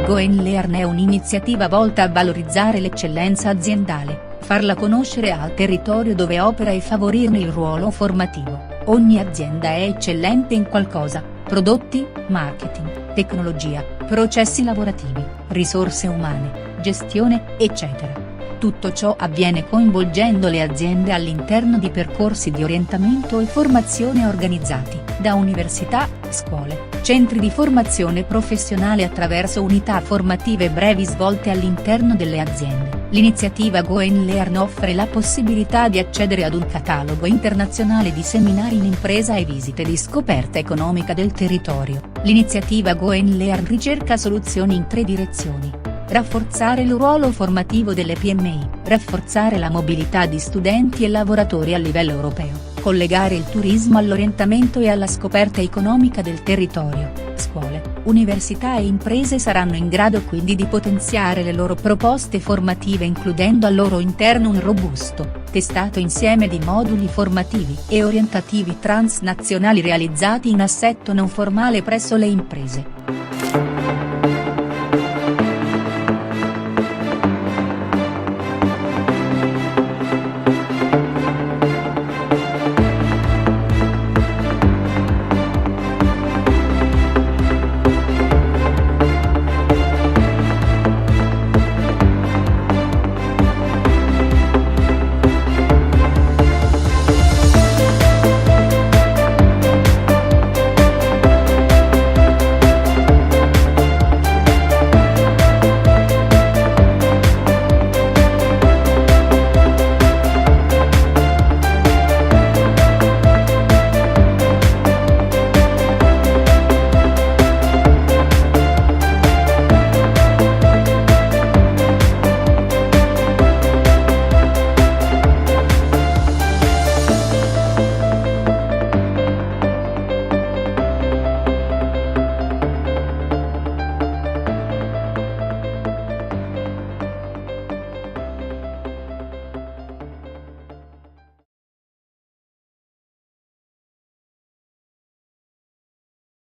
Go and Learn è un'iniziativa volta a valorizzare l'eccellenza aziendale, farla conoscere al territorio dove opera e favorirne il ruolo formativo. Ogni azienda è eccellente in qualcosa: prodotti, marketing, tecnologia, processi lavorativi, risorse umane, gestione, eccetera. Tutto ciò avviene coinvolgendo le aziende all'interno di percorsi di orientamento e formazione organizzati da università, scuole, centri di formazione professionale attraverso unità formative brevi svolte all'interno delle aziende. L'iniziativa Go and Learn offre la possibilità di accedere ad un catalogo internazionale di seminari in impresa e visite di scoperta economica del territorio. L'iniziativa Go and Learn ricerca soluzioni in 3 direzioni: rafforzare il ruolo formativo delle PMI, rafforzare la mobilità di studenti e lavoratori a livello europeo, collegare il turismo all'orientamento e alla scoperta economica del territorio. Scuole, università e imprese saranno in grado quindi di potenziare le loro proposte formative includendo al loro interno un robusto, testato insieme di moduli formativi e orientativi transnazionali realizzati in assetto non formale presso le imprese.